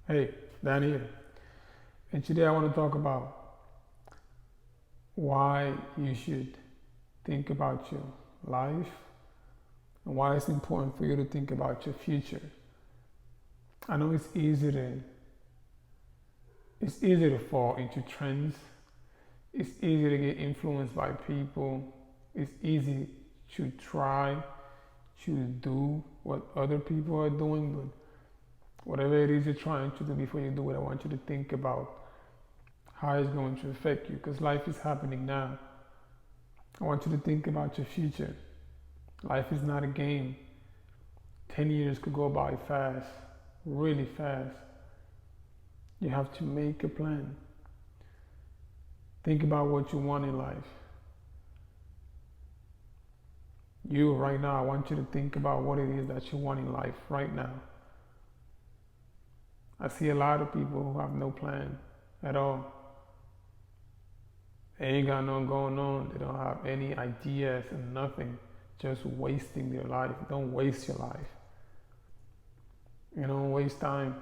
Hey, Danny here. And today I want to talk about why you should think about your life and why it's important for you to think about your future. I know it's easy to fall into trends. It's easy to get influenced by people. It's easy to try to do what other people are doing, but whatever it is you're trying to do before you do it, I want you to think about how it's going to affect you because life is happening now. I want you to think about your future. Life is not a game. 10 years could go by fast, really fast. You have to make a plan. Think about what you want in life. You, right now, I want you to think about what it is that you want in life right now. I see a lot of people who have no plan at all. They ain't got nothing going on. They don't have any ideas and nothing. Just wasting their life. Don't waste your life. You don't waste time.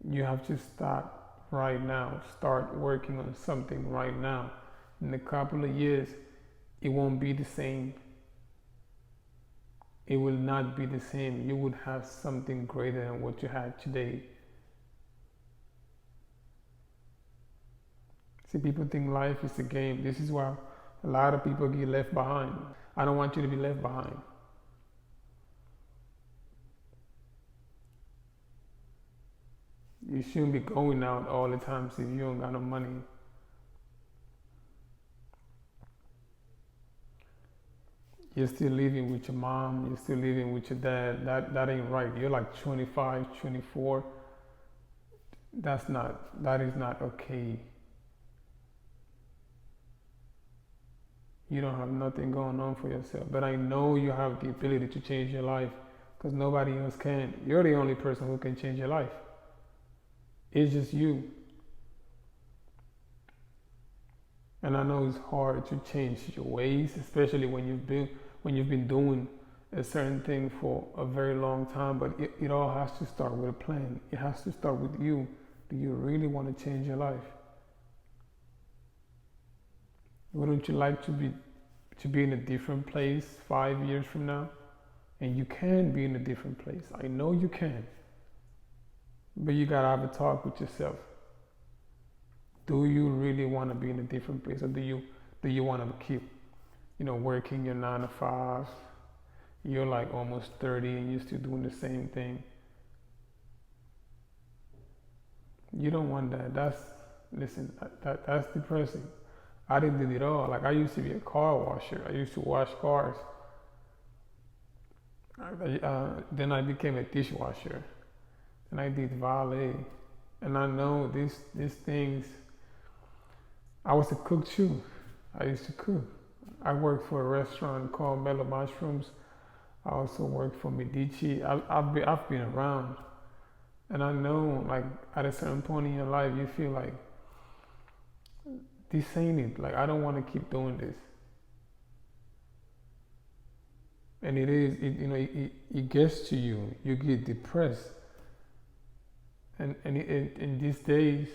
You have to start right now. Start working on something right now. In a couple of years, it won't be the same. It will not be the same. You would have something greater than what you had today. See, people think life is a game. This is why a lot of people get left behind. I don't want you to be left behind. You shouldn't be going out all the time if you don't got no money. You're still living with your mom, you're still living with your dad. That ain't right. You're like 25, 24. That is not okay. You don't have nothing going on for yourself. But I know you have the ability to change your life because nobody else can. You're the only person who can change your life. It's just you. And I know it's hard to change your ways, especially when you've been doing a certain thing for a very long time, but it all has to start with a plan. It has to start with you. Do you really want to change your life? Wouldn't you like to be in a different place 5 years from now? And you can be in a different place. I know you can. But you gotta have a talk with yourself. Do you really want to be in a different place, or do you want to keep, working your 9 to 5? You're like almost 30 and you're still doing the same thing. You don't want that. That's depressing. I didn't do it all. Like I used to be a car washer. I used to wash cars. Then I became a dishwasher, and I did valet. And I know these things. I was a cook too. I used to cook. I worked for a restaurant called Mellow Mushrooms. I also worked for Medici. I've been around, and I know like at a certain point in your life you feel like this ain't it. Like I don't want to keep doing this. And it gets to you. You get depressed. And in these days,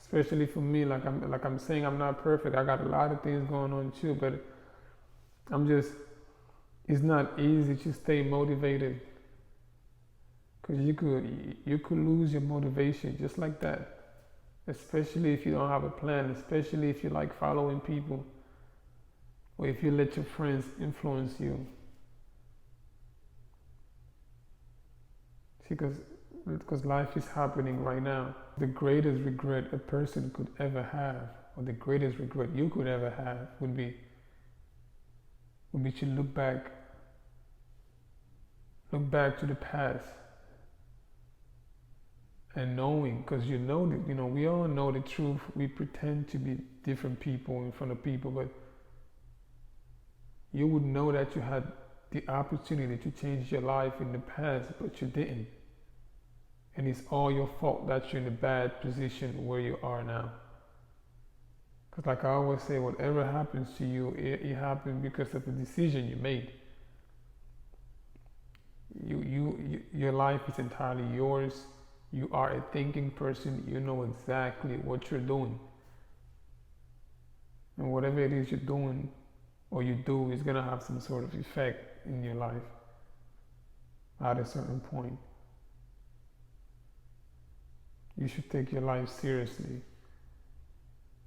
especially for me, like I'm saying, I'm not perfect. I got a lot of things going on too, but it's not easy to stay motivated because you could lose your motivation just like that. Especially if you don't have a plan, especially if you like following people, or if you let your friends influence you. See, because life is happening right now. The greatest regret a person could ever have, or the greatest regret you could ever have, would be to look back to the past and knowing, because that we all know the truth. We pretend to be different people in front of people, but you would know that you had the opportunity to change your life in the past, but you didn't. And it's all your fault that you're in a bad position where you are now. Because like I always say, whatever happens to you, it happened because of the decision you made. Your life is entirely yours. You are a thinking person. You know exactly what you're doing. And whatever it is you're doing or you do is going to have some sort of effect in your life at a certain point. You should take your life seriously.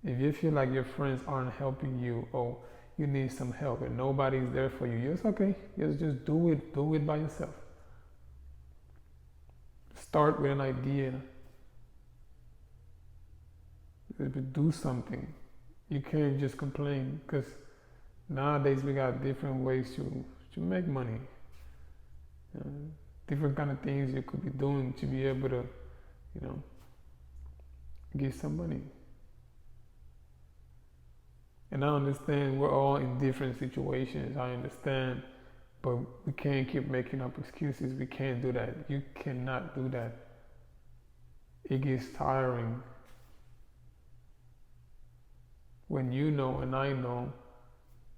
If you feel like your friends aren't helping you or you need some help and nobody's there for you, it's okay. Just do it. Do it by yourself. Start with an idea. Do something. You can't just complain, because nowadays we got different ways to make money. Different kind of things you could be doing to be able to, get some money. And I understand we're all in different situations. I understand, but we can't keep making up excuses. We can't do that. You cannot do that. It gets tiring when you know and I know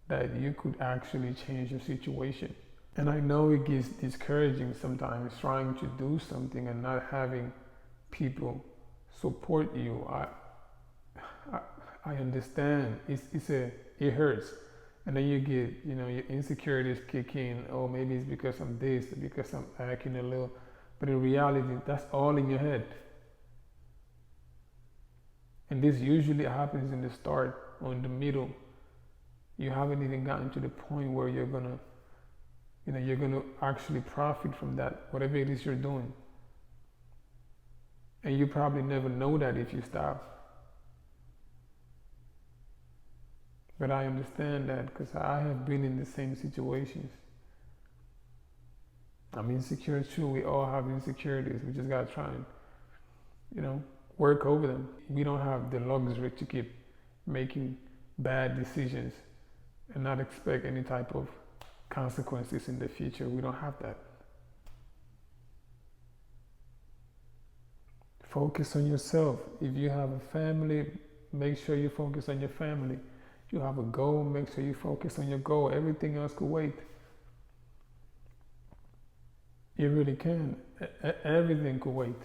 that you could actually change your situation. And I know it gets discouraging sometimes trying to do something and not having people support you. I understand. It hurts. And then you get, your insecurities kick in. Oh, maybe it's because I'm this, because I'm acting a little. But in reality, that's all in your head. And this usually happens in the start or in the middle. You haven't even gotten to the point where you're gonna actually profit from that, whatever it is you're doing. And you probably never know that if you stop. But I understand that because I have been in the same situations. I'm insecure too. We all have insecurities. We just gotta try and, work over them. We don't have the luxury to keep making bad decisions and not expect any type of consequences in the future. We don't have that. Focus on yourself. If you have a family, make sure you focus on your family. If you have a goal, make sure you focus on your goal. Everything else could wait. You really can. Everything could wait.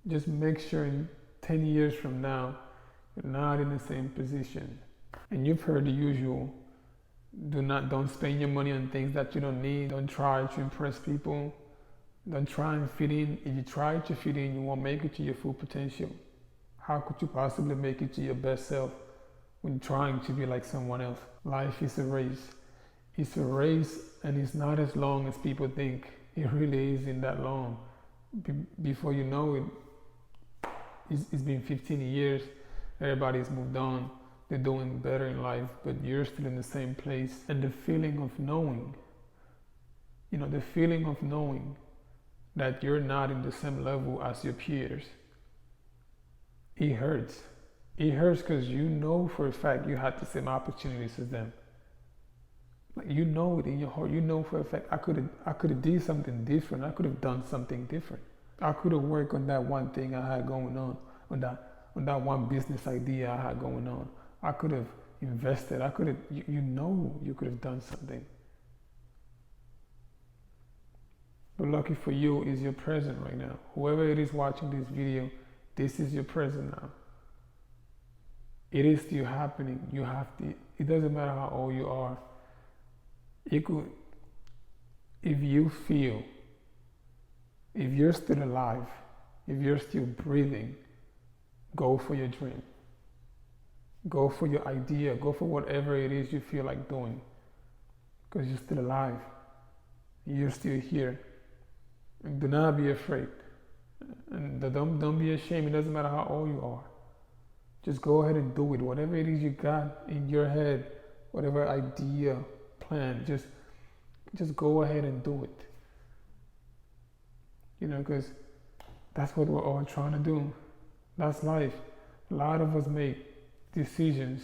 Just make sure in 10 years from now, you're not in the same position. And you've heard the usual. Don't spend your money on things that you don't need. Don't try to impress people. Don't try and fit in. If you try to fit in, you won't make it to your full potential. How could you possibly make it to your best self when trying to be like someone else? Life is a race. It's a race, and it's not as long as people think. It really isn't that long. Before you know it, it's been 15 years. Everybody's moved on. They're doing better in life, but you're still in the same place. And the feeling of knowing, that you're not in the same level as your peers, it hurts. It hurts because you know for a fact you had the same opportunities as them. Like, you know it in your heart. You know for a fact I could have did something different. I could have done something different. I could have worked on that one thing I had going on that one business idea I had going on. I could have invested. I could have. You could have done something. But lucky for you is your present right now. Whoever it is watching this video, this is your present now. It is still happening. You have to. It doesn't matter how old you are. If you feel, if you're still alive, if you're still breathing, go for your dream. Go for your idea. Go for whatever it is you feel like doing. Because you're still alive. You're still here. And do not be afraid. And don't be ashamed. It doesn't matter how old you are. Just go ahead and do it. Whatever it is you got in your head, whatever idea, plan, just go ahead and do it. Because that's what we're all trying to do. That's life. A lot of us make decisions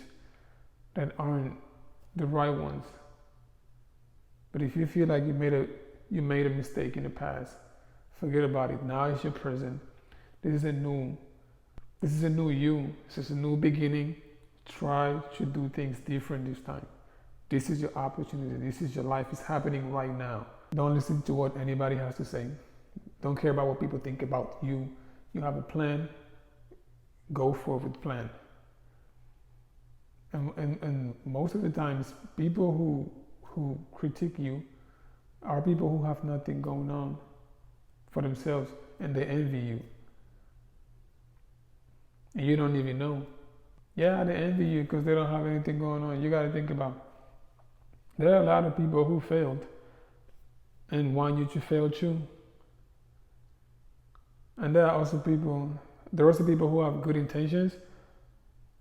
that aren't the right ones. But if you feel like you made a mistake in the past, forget about it. Now it's your present. This is a new you. This is a new beginning. Try to do things different this time. This is your opportunity. This is your life. It's happening right now. Don't listen to what anybody has to say. Don't care about what people think about you. You have a plan. Go forward with the plan. And most of the times, people who critique you are people who have nothing going on for themselves, and they envy you. And you don't even know. Yeah, they envy you because they don't have anything going on. You got to think about, there are a lot of people who failed and want you to fail too. And there are also people who have good intentions,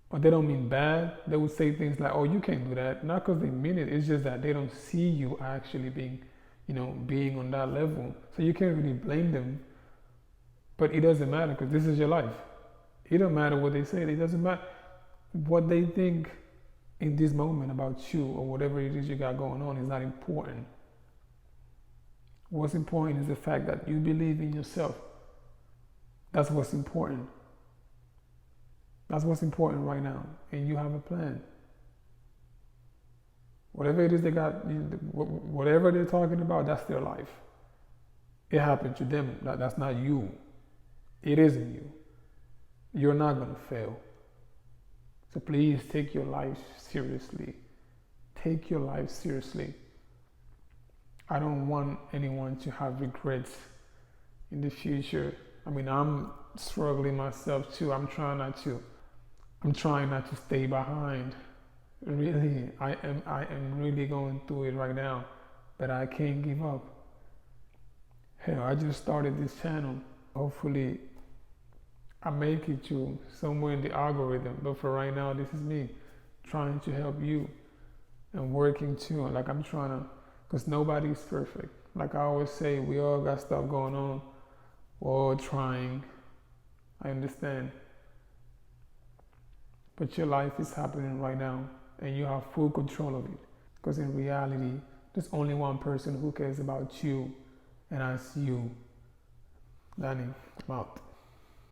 but they don't mean bad. They would say things like, oh, you can't do that. Not because they mean it. It's just that they don't see you actually being on that level. So you can't really blame them. But it doesn't matter because this is your life. It don't matter what they say. It doesn't matter what they think in this moment about you or whatever it is you got going on is not important. What's important is the fact that you believe in yourself. That's what's important. That's what's important right now. And you have a plan. Whatever it is they got, whatever they're talking about, that's their life. It happened to them. That's not you. It isn't you. You're not going to fail. So please take your life seriously. Take your life seriously. I don't want anyone to have regrets in the future. I mean, I'm struggling myself too. I'm trying not to stay behind. Really, I am really going through it right now, but I can't give up. Hell, I just started this channel. Hopefully, I make it to somewhere in the algorithm. But for right now, this is me trying to help you and working too. Like I'm trying to, because nobody's perfect. Like I always say, we all got stuff going on. We're all trying. I understand. But your life is happening right now and you have full control of it. Because in reality, there's only one person who cares about you, and that's you. Danny, I'm out.